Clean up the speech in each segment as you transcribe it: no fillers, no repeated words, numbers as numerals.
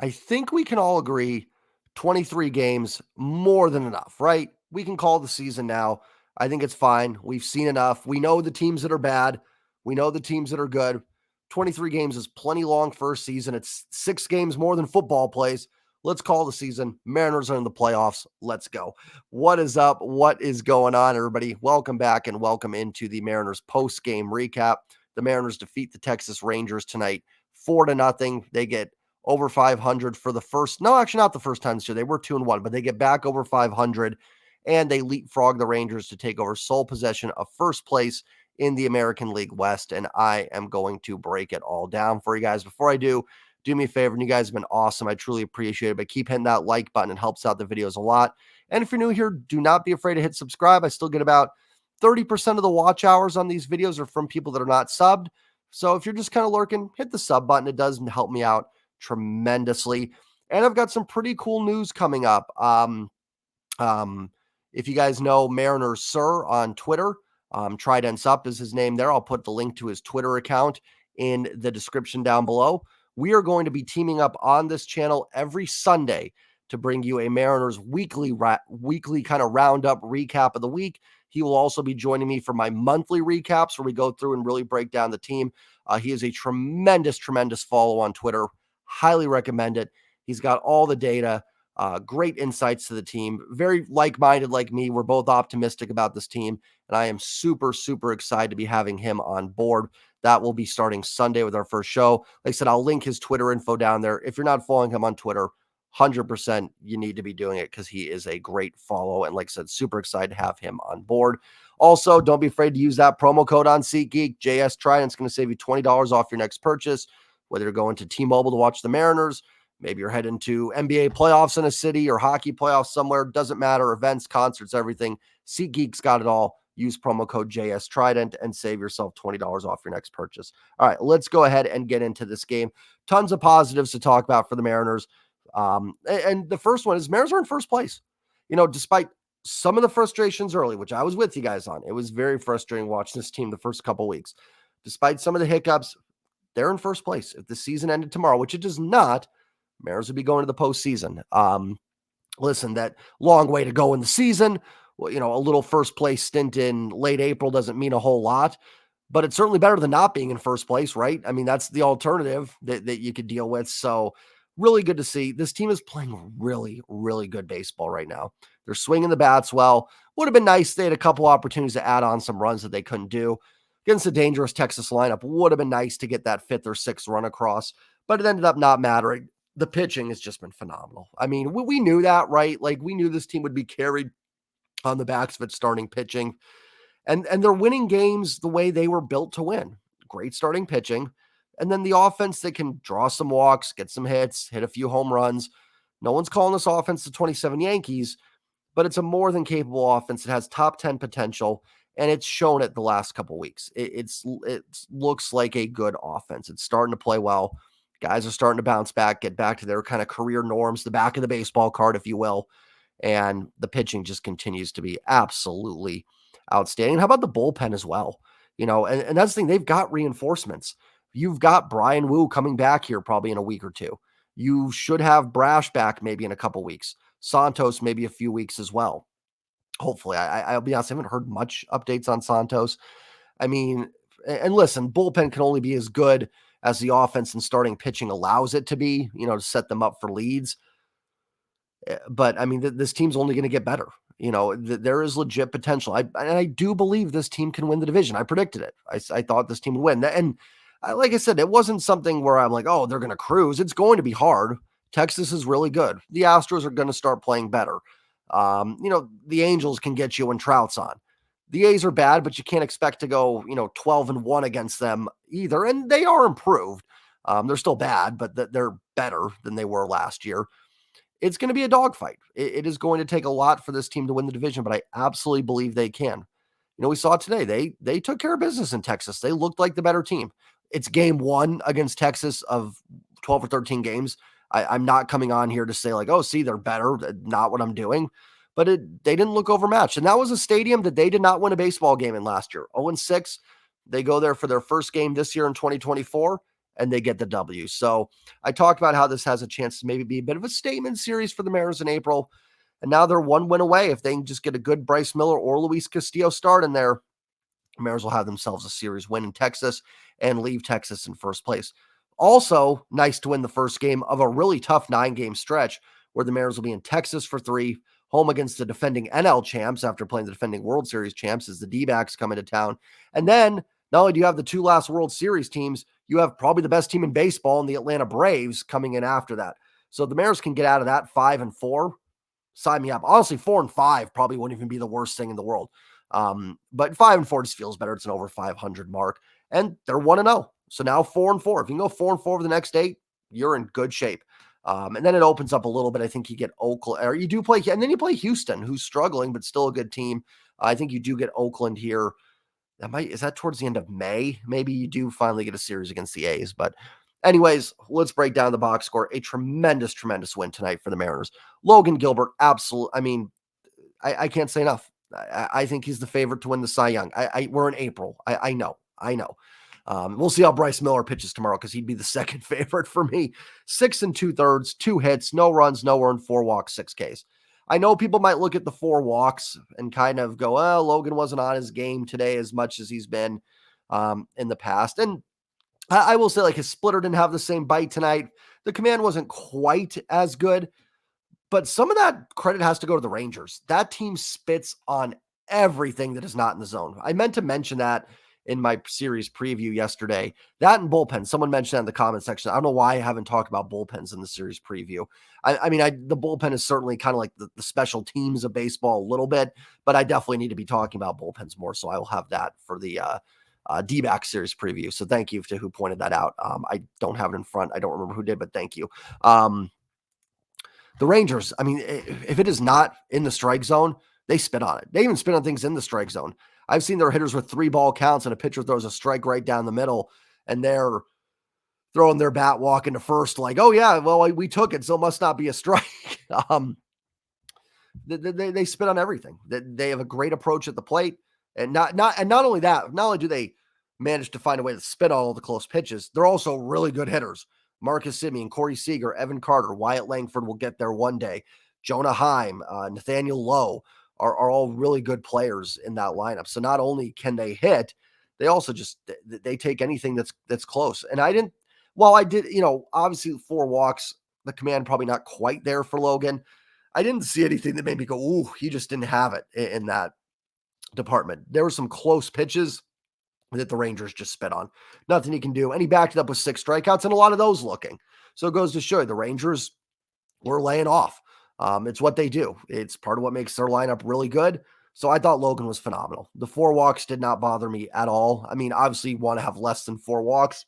I think we can all agree 23 games, more than enough, right? We can call the season now. I think it's fine. We've seen enough. We know the teams that are bad. We know the teams that are good. 23 games is plenty long for a season. It's 6 games more than football plays. Let's call the season. Mariners are in the playoffs. Let's go. What is up? What is going on, everybody? Welcome back and welcome into the Mariners post-game recap. The Mariners defeat the Texas Rangers tonight 4-0. They get over 500 for the first, no, actually not the first time this year. They were 2-1, but they get back over 500 and they leapfrog the Rangers to take over sole possession of first place in the American League West. And I am going to break it all down for you guys. Before I do me a favor, and you guys have been awesome. I truly appreciate it, but keep hitting that like button. It helps out the videos a lot. And if you're new here, do not be afraid to hit subscribe. I still get about 30% of the watch hours on these videos are from people that are not subbed. So if you're just kind of lurking, hit the sub button. It does help me out tremendously. And I've got some pretty cool news coming up. If you guys know Mariners Sir on Twitter, Trident's Up is his name there. I'll put the link to his Twitter account in the description down below. We are going to be teaming up on this channel every Sunday to bring you a Mariners weekly kind of roundup recap of the week. He will also be joining me for my monthly recaps where we go through and really break down the team. He is a tremendous follow on Twitter. Highly recommend it. He's got all the data, great insights to the team, very like-minded like me. We're both optimistic about this team, and I am super excited to be having him on board. That will be starting Sunday with our first show. Like I said, I'll link his Twitter info down there. If you're not following him on Twitter, 100% you need to be doing it because he is a great follow. And like I said, super excited to have him on board. Also, don't be afraid to use that promo code on SeatGeek. JS Trident's going to save you $20 off your next purchase, whether you're going to T-Mobile to watch the Mariners, maybe you're heading to NBA playoffs in a city or hockey playoffs somewhere. Doesn't matter. Events, concerts, everything. SeatGeek's got it all. Use promo code JS Trident and save yourself $20 off your next purchase. All right, let's go ahead and get into this game. Tons of positives to talk about for the Mariners. And the first one is Mariners are in first place. You know, despite some of the frustrations early, which I was with you guys on, it was very frustrating watching this team the first couple weeks. Despite some of the hiccups, they're in first place. If the season ended tomorrow, which it does not, Mariners would be going to the postseason. Listen, that long way to go in the season. Well, you know, a little first place stint in late April doesn't mean a whole lot, but it's certainly better than not being in first place, right? I mean, that's the alternative that you could deal with. So really good to see. This team is playing really good baseball right now. They're swinging the bats well. Would have been nice. They had a couple opportunities to add on some runs that they couldn't do. Against a dangerous Texas lineup, would have been nice to get that 5th or 6th run across, but it ended up not mattering. The pitching has just been phenomenal. I mean, we knew that, right? Like, we knew this team would be carried on the backs of its starting pitching. And they're winning games the way they were built to win. Great starting pitching. And then the offense that can draw some walks, get some hits, hit a few home runs. No one's calling this offense the 27 Yankees, but it's a more than capable offense. It has top 10 potential, and it's shown it the last couple of weeks. It looks like a good offense. It's starting to play well. Guys are starting to bounce back, get back to their kind of career norms, the back of the baseball card, if you will. And the pitching just continues to be absolutely outstanding. How about the bullpen as well? You know, and that's the thing. They've got reinforcements. You've got Brian Wu coming back here probably in a week or two. You should have Brash back maybe in a couple weeks. Santos maybe a few weeks as well. Hopefully. I'll be honest, I haven't heard much updates on Santos. I mean, and listen, bullpen can only be as good as the offense and starting pitching allows it to be, you know, to set them up for leads. But I mean, this team's only going to get better. You know, there is legit potential. I do believe this team can win the division. I predicted it. I thought this team would win. And like I said, it wasn't something where I'm like, oh, they're going to cruise. It's going to be hard. Texas is really good. The Astros are going to start playing better. You know, the Angels can get you when Trout's on. The A's are bad, but you can't expect to go, 12-1 against them either. And they are improved. They're still bad, but they're better than they were last year. It's going to be a dogfight. It is going to take a lot for this team to win the division, but I absolutely believe they can. You know, we saw it today. They took care of business in Texas. They looked like the better team. It's game 1 against Texas of 12 or 13 games. I'm not coming on here to say like, oh, see, they're better. Not what I'm doing. But they didn't look overmatched. And that was a stadium that they did not win a baseball game in last year. 0-6. They go there for their first game this year in 2024, and they get the W. So I talked about how this has a chance to maybe be a bit of a statement series for the Mariners in April. And now they're one win away. If they can just get a good Bryce Miller or Luis Castillo start in there, Mariners will have themselves a series win in Texas and leave Texas in first place. Also, nice to win the first game of a really tough 9-game stretch where the Mariners will be in Texas for 3, home against the defending NL champs after playing the defending World Series champs as the D-backs come into town. And then not only do you have the 2 last World Series teams, you have probably the best team in baseball in the Atlanta Braves coming in after that. So the Mariners can get out of that 5-4. Sign me up. Honestly, 4-5 probably wouldn't even be the worst thing in the world. But 5-4 just feels better. It's an over 500 mark, and they're 1-0. So now 4-4. If you can go 4-4 for the next 8, you're in good shape. And then it opens up a little bit. I think you get Oakland, or you do play, and then you play Houston, who's struggling, but still a good team. I think you do get Oakland here. Is that towards the end of May? Maybe you do finally get a series against the A's. But anyways, let's break down the box score. A tremendous, tremendous win tonight for the Mariners. Logan Gilbert, absolute. I mean, I can't say enough. I think he's the favorite to win the Cy Young. We're in April. I know. We'll see how Bryce Miller pitches tomorrow because he'd be the second favorite for me. 6 2/3, 2 hits, no runs, no earned, 4 walks, 6 Ks. I know people might look at the 4 walks and kind of go, oh, Logan wasn't on his game today as much as he's been in the past. And I will say, like, his splitter didn't have the same bite tonight. The command wasn't quite as good. But some of that credit has to go to the Rangers. That team spits on everything that is not in the zone. I meant to mention that in my series preview yesterday. That and bullpen. Someone mentioned that in the comment section. I don't know why I haven't talked about bullpens in the series preview. The bullpen is certainly kind of like the special teams of baseball a little bit, but I definitely need to be talking about bullpens more. So I will have that for the D-back series preview. So thank you to who pointed that out. I don't have it in front. I don't remember who did, but thank you. The Rangers, if it is not in the strike zone, they spit on it. They even spit on things in the strike zone. I've seen their hitters with 3-ball counts and a pitcher throws a strike right down the middle and they're throwing their bat walking to first like, oh yeah, well, we took it, so it must not be a strike. They spit on everything. They have a great approach at the plate. And not only that, not only do they manage to find a way to spit on all the close pitches, they're also really good hitters. Marcus Semien, Corey Seager, Evan Carter, Wyatt Langford will get there one day. Jonah Heim, Nathaniel Lowe are all really good players in that lineup. So not only can they hit, they also they take anything that's close. And I did, obviously 4 walks, the command probably not quite there for Logan. I didn't see anything that made me go, ooh, he just didn't have it in that department. There were some close pitches that the Rangers just spit on. Nothing he can do. And he backed it up with 6 strikeouts and a lot of those looking. So it goes to show you the Rangers were laying off. It's what they do. It's part of what makes their lineup really good. So I thought Logan was phenomenal. The 4 walks did not bother me at all. Obviously you want to have less than 4 walks.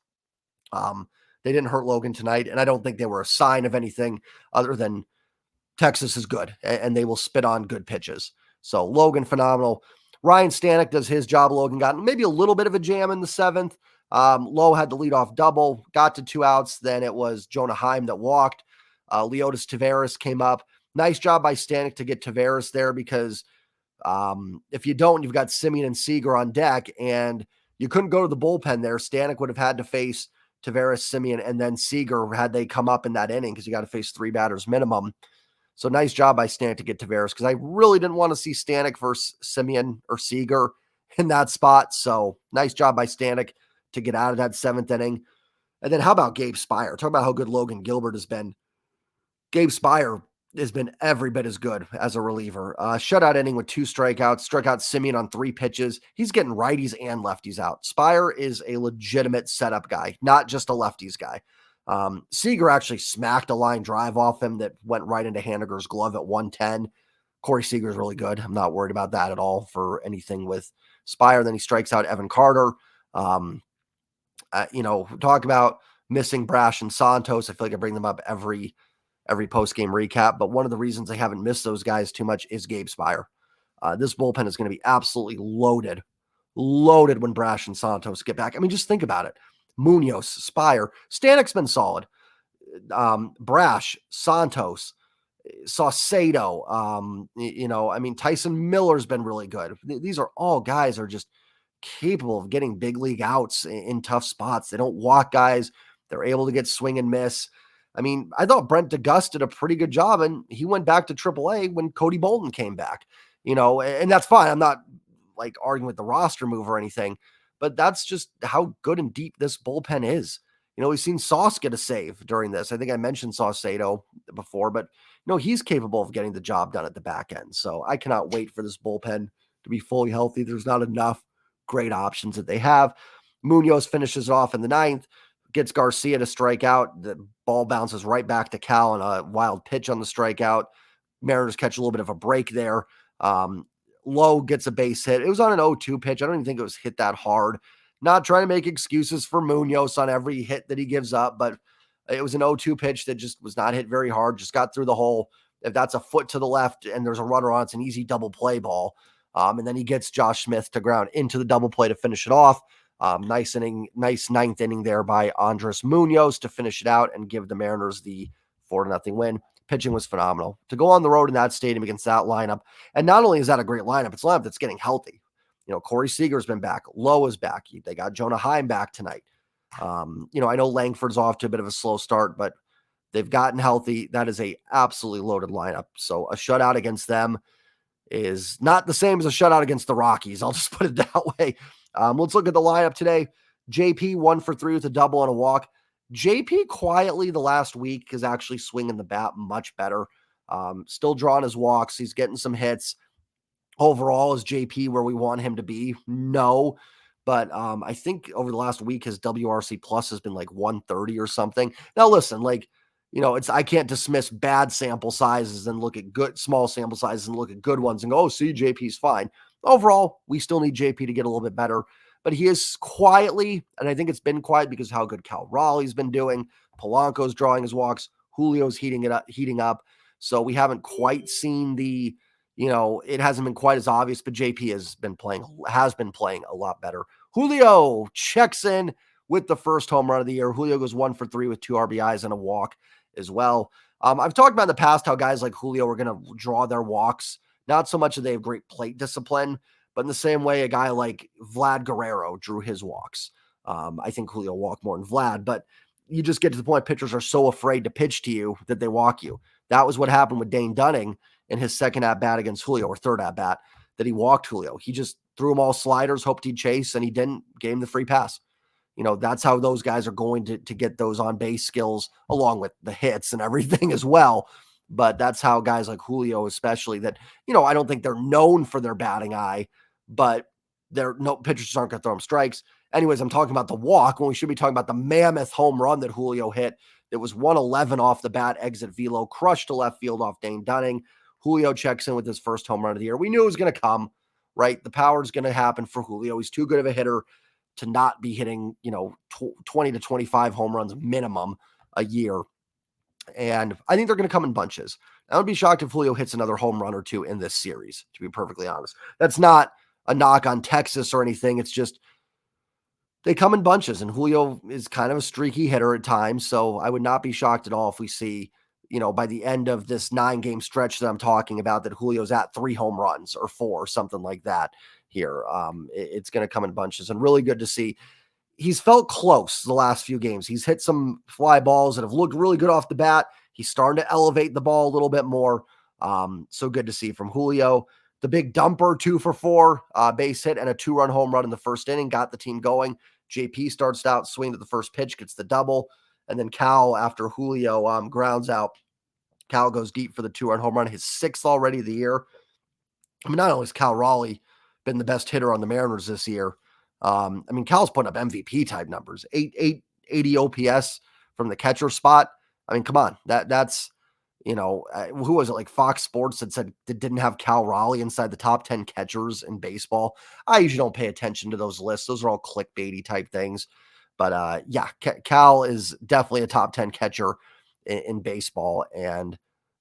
They didn't hurt Logan tonight, and I don't think they were a sign of anything other than Texas is good, and they will spit on good pitches. So Logan, phenomenal. Ryan Stanek does his job. Logan got maybe a little bit of a jam in the 7th. Lowe had the leadoff double, got to 2 outs. Then it was Jonah Heim that walked. Leotis Taveras came up. Nice job by Stanek to get Taveras there because if you don't, you've got Semien and Seager on deck, and you couldn't go to the bullpen there. Stanek would have had to face Taveras, Semien, and then Seager had they come up in that inning because you got to face 3 batters minimum. So nice job by Stanek to get Taveras because I really didn't want to see Stanek versus Semien or Seager in that spot. So nice job by Stanek to get out of that 7th inning. And then how about Gabe Speier? Talk about how good Logan Gilbert has been. Gabe Speier has been every bit as good as a reliever. Shutout inning with 2 strikeouts, struck out Semien on 3 pitches. He's getting righties and lefties out. Speier is a legitimate setup guy, not just a lefties guy. Seager actually smacked a line drive off him that went right into Haniger's glove at 110. Corey Seager is really good. I'm not worried about that at all for anything with Speier. Then he strikes out Evan Carter. Talk about missing Brash and Santos. I feel like I bring them up every post-game recap, but one of the reasons I haven't missed those guys too much is Gabe Speier. This bullpen is going to be absolutely loaded when Brash and Santos get back. Just think about it. Munoz, Speier, Stanek's been solid. Brash, Santos, Saucedo, Tyson Miller's been really good. These are all guys are just capable of getting big league outs in tough spots. They don't walk guys. They're able to get swing and miss. I mean, I thought Brent DeGust did a pretty good job, and he went back to AAA when Cody Bolton came back, and that's fine. I'm not like arguing with the roster move or anything, but that's just how good and deep this bullpen is. We've seen Sauce get a save during this. I think I mentioned Saucedo before, but he's capable of getting the job done at the back end. So I cannot wait for this bullpen to be fully healthy. There's not enough great options that they have. Munoz finishes off in the ninth, gets Garcia to strike out. The ball bounces right back to Cal on a wild pitch on the strikeout. Mariners catch a little bit of a break there. Lowe gets a base hit. It was on an 0-2 pitch. I don't even think it was hit that hard. Not trying to make excuses for Munoz on every hit that he gives up, but it was an 0-2 pitch that just was not hit very hard, just got through the hole. If that's a foot to the left and there's a runner on, it's an easy double play ball. And then he gets Josh Smith to ground into the double play to finish it off. Nice ninth inning there by Andres Munoz to finish it out and give the Mariners the 4-0 win. Pitching was phenomenal. To go on the road in that stadium against that lineup, and not only is that a great lineup, it's a lineup that's getting healthy. Corey Seager's been back. Lowe is back. They got Jonah Heim back tonight. I know Langford's off to a bit of a slow start, but they've gotten healthy. That is a absolutely loaded lineup. So a shutout against them is not the same as a shutout against the Rockies. I'll just put it that way. Let's look at the lineup today. JP 1 for 3 with a double and a walk. JP quietly the last week is actually swinging the bat much better. Still drawing his walks. He's getting some hits. Overall, is JP where we want him to be? No. But I think over the last week, his WRC plus has been like 130 or something. Now, listen, I can't dismiss bad sample sizes and look at good small sample sizes and look at good ones and go, oh, see, JP's fine. Overall, we still need JP to get a little bit better. But he is quietly, and I think it's been quiet because of how good Cal Raleigh's been doing. Polanco's drawing his walks. Julio's heating up. So we haven't quite seen the, it hasn't been quite as obvious, but JP has been playing a lot better. Julio checks in with the first home run of the year. Julio goes 1 for 3 with 2 RBIs and a walk as well. I've talked about in the past how guys like Julio are going to draw their walks. Not so much that they have great plate discipline, but in the same way, a guy like Vlad Guerrero drew his walks. I think Julio walked more than Vlad, but you just get to the point pitchers are so afraid to pitch to you that they walk you. That was what happened with Dane Dunning in his second at-bat against Julio, or third at-bat, that he walked Julio. He just threw him all sliders, hoped he'd chase, and he didn't. Gave him the free pass. That's how those guys are going to get those on-base skills, along with the hits and everything as well. But that's how guys like Julio, especially, that, I don't think they're known for their batting eye, but pitchers aren't going to throw them strikes. Anyways, I'm talking about the walk when we should be talking about the mammoth home run that Julio hit. It was 111 off the bat, exit velo, crushed to left field off Dane Dunning. Julio checks in with his first home run of the year. We knew it was going to come, right? The power is going to happen for Julio. He's too good of a hitter to not be hitting, 20 to 25 home runs minimum a year. And I think they're going to come in bunches. I would be shocked if Julio hits another home run or two in this series, to be perfectly honest. That's not a knock on Texas or anything. It's just they come in bunches, and Julio is kind of a streaky hitter at times. So I would not be shocked at all if we see, by the end of this 9-game stretch that I'm talking about, that Julio's at 3 home runs or 4, something like that here. It's going to come in bunches, and really good to see. He's felt close the last few games. He's hit some fly balls that have looked really good off the bat. He's starting to elevate the ball a little bit more. So good to see from Julio. The big dumper, 2 for 4, base hit and a 2-run home run in the first inning, got the team going. JP starts out, swing to the first pitch, gets the double. And then Cal, after Julio grounds out, Cal goes deep for the 2-run home run, his 6th already of the year. I mean, not only has Cal Raleigh been the best hitter on the Mariners this year, Cal's putting up MVP type numbers, 880 OPS from the catcher spot. I mean, come on, that's, who was it? Like Fox Sports that said that didn't have Cal Raleigh inside the top 10 catchers in baseball. I usually don't pay attention to those lists. Those are all clickbaity type things. But Cal is definitely a top 10 catcher in baseball. And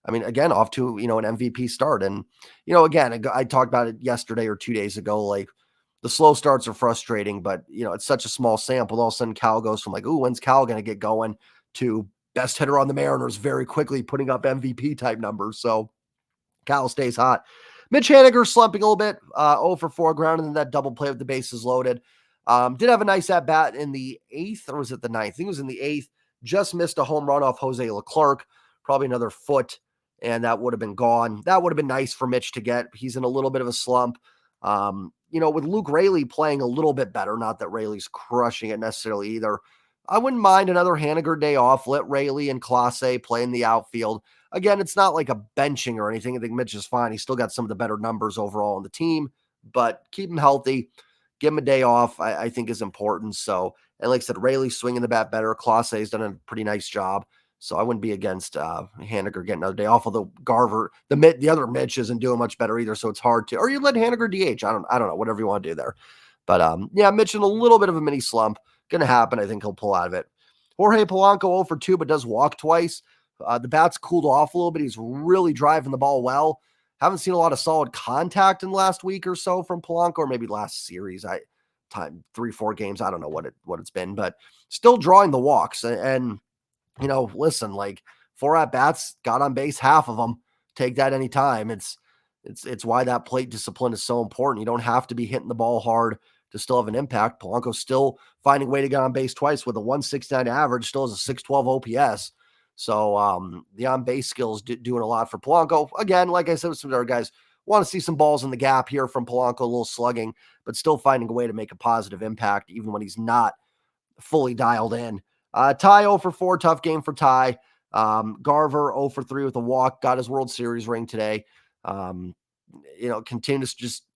I mean, again, off to, an MVP start. And, again, I talked about it yesterday or 2 days ago, like the slow starts are frustrating, but, it's such a small sample. All of a sudden Cal goes from like, ooh, when's Cal going to get going, to best hitter on the Mariners very quickly, putting up MVP type numbers. So Cal stays hot. Mitch Haniger slumping a little bit, 0 for 4 ground, and then that double play with the bases loaded. Did have a nice at bat in the 8th, or was it the 9th? I think it was in the 8th. just missed a home run off Jose Leclerc, probably another foot, and that would have been gone. That would have been nice for Mitch to get. He's in a little bit of a slump. With Luke Raley playing a little bit better, not that Raley's crushing it necessarily either. I wouldn't mind another Haniger day off. Let Raley and Clase play in the outfield. Again, it's not like a benching or anything. I think Mitch is fine. He's still got some of the better numbers overall on the team, but keep him healthy. Give him a day off, I think is important. So, and like I said, Raley's swinging the bat better. Clase's done a pretty nice job. So I wouldn't be against Haniger getting another day off. Although Garver, the other Mitch isn't doing much better either, so it's hard to. Or you let Haniger DH. I don't know. Whatever you want to do there. But Mitch in a little bit of a mini slump. Going to happen. I think he'll pull out of it. Jorge Polanco 0 for 2, but does walk twice. The bat's cooled off a little bit. He's really driving the ball well. Haven't seen a lot of solid contact in the last week or so from Polanco, or maybe last series. 3-4 games. I don't know what it's been, but still drawing the walks. And listen, like 4 at-bats, got on base, half of them. Take that anytime. It's why that plate discipline is so important. You don't have to be hitting the ball hard to still have an impact. Polanco's still finding a way to get on base twice with a 169 average, still has a 612 OPS. So the on-base skills doing a lot for Polanco. Again, like I said with some other guys, want to see some balls in the gap here from Polanco, a little slugging, but still finding a way to make a positive impact even when he's not fully dialed in. Ty 0 for 4, tough game for Ty. Garver 0 for 3 with a walk, got his World Series ring today. Continues just,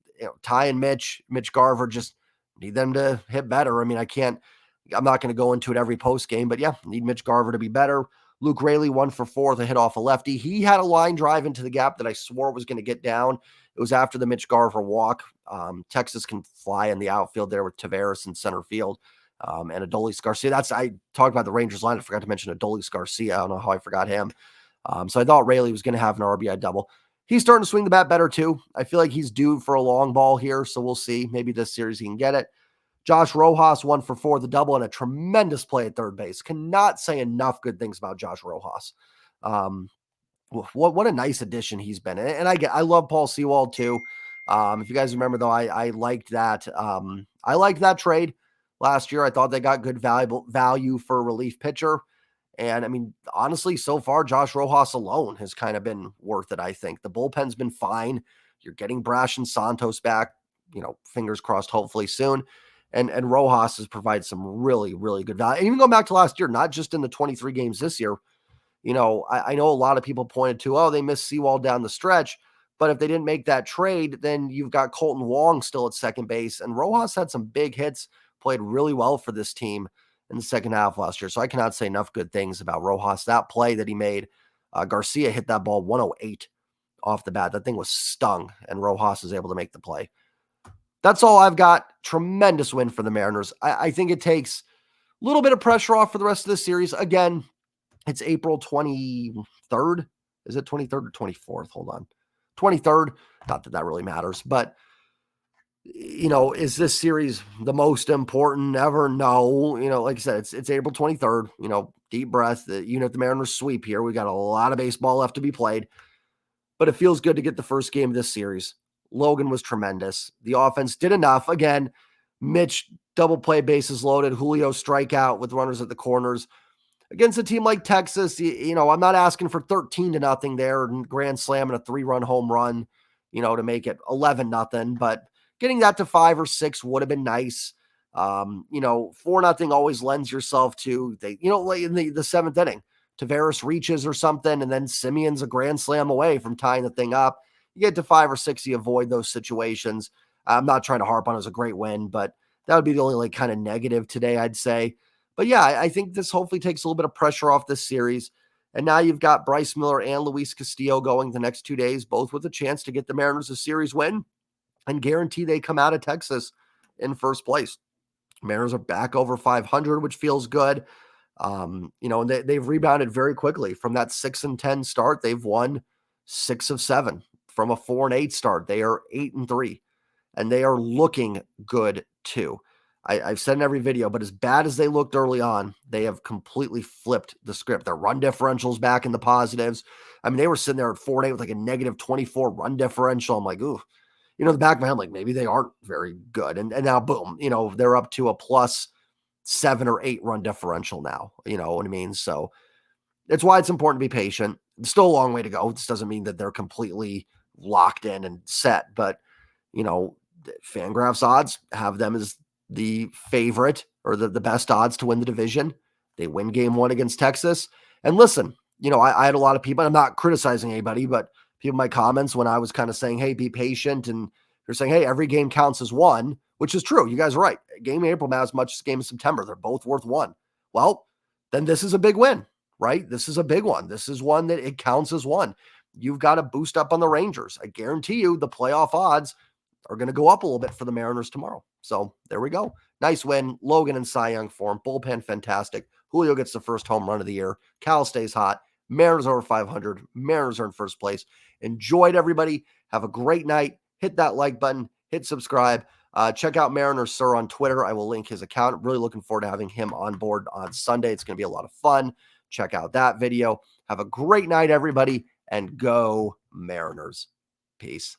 Ty and Mitch Garver, just need them to hit better. I mean, I'm not going to go into it every post game, but yeah, need Mitch Garver to be better. Luke Raley 1 for 4 with a hit off a lefty. He had a line drive into the gap that I swore was going to get down. It was after the Mitch Garver walk. Texas can fly in the outfield there with Taveras in center field. And Adolis Garcia. I talked about the Rangers line. I forgot to mention Adolis Garcia. I don't know how I forgot him. So I thought Raley was going to have an RBI double. He's starting to swing the bat better too. I feel like he's due for a long ball here, so we'll see. Maybe this series he can get it. Josh Rojas 1 for 4, the double, and a tremendous play at third base. Cannot say enough good things about Josh Rojas. What a nice addition he's been. And I love Paul Sewald too. If you guys remember though, I liked that. I liked that trade last year. I thought they got good value for a relief pitcher. And I mean, honestly, so far, Josh Rojas alone has kind of been worth it, I think. The bullpen's been fine. You're getting Brash and Santos back, fingers crossed, hopefully soon. And Rojas has provided some really, really good value. And even going back to last year, not just in the 23 games this year, I know a lot of people pointed to, they missed Sewald down the stretch. But if they didn't make that trade, then you've got Colton Wong still at second base. And Rojas had some big hits, played really well for this team in the second half last year. So I cannot say enough good things about Rojas. That play that he made, Garcia hit that ball 108 off the bat. That thing was stung, and Rojas was able to make the play. That's all I've got. Tremendous win for the Mariners. I think it takes a little bit of pressure off for the rest of the series. Again, it's April 23rd. Is it 23rd or 24th? Hold on. 23rd. Not that really matters, but is this series the most important ever? No. Like I said, it's April 23rd. Deep breath. If the Mariners sweep here, we got a lot of baseball left to be played, but it feels good to get the first game of this series. Logan was tremendous. The offense did enough. Again, Mitch double play, bases loaded. Julio strikeout with runners at the corners. Against a team like Texas, I'm not asking for 13-0 there and grand slam and a 3-run home run, to make it 11-0. But getting that to 5 or 6 would have been nice. 4-0 always lends yourself to, like in the seventh inning, Taveras reaches or something, and then Simeon's a grand slam away from tying the thing up. You get to 5 or 6, you avoid those situations. I'm not trying to harp on it as a great win, but that would be the only kind of negative today, I'd say. But yeah, I think this hopefully takes a little bit of pressure off this series. And now you've got Bryce Miller and Luis Castillo going the next 2 days, both with a chance to get the Mariners a series win and guarantee they come out of Texas in first place. Mariners are back over 500, which feels good. And they've rebounded very quickly from that 6-10 start. They've won 6 of 7. From a 4-8 start, they are 8-3, and they are looking good too. I've said in every video, but as bad as they looked early on, they have completely flipped the script. Their run differential's back in the positives. I mean, they were sitting there at 4-8 with like a negative 24 run differential. I'm like, ooh, the back of my head, like maybe they aren't very good. And now, boom, they're up to a plus 7 or 8 run differential now. You know what I mean? So it's why it's important to be patient. It's still a long way to go. This doesn't mean that they're completely locked in and set, but Fangraphs odds have them as the favorite or the best odds to win the division. They win game 1 against Texas. And listen, I had a lot of people, I'm not criticizing anybody, but people in my comments when I was kind of saying, hey, be patient. And they're saying, hey, every game counts as one, which is true. You guys are right. Game in April matters as much as game in September. They're both worth 1. Well, then this is a big win, right? This is a big one. This is one that it counts as 1. You've got to boost up on the Rangers. I guarantee you the playoff odds are going to go up a little bit for the Mariners tomorrow. So there we go. Nice win. Logan in Cy Young form. Bullpen fantastic. Julio gets the first home run of the year. Cal stays hot. Mariners over 500. Mariners are in first place. Enjoyed, everybody. Have a great night. Hit that like button. Hit subscribe. Check out Mariners Sir on Twitter. I will link his account. Really looking forward to having him on board on Sunday. It's going to be a lot of fun. Check out that video. Have a great night, everybody, and go Mariners. Peace.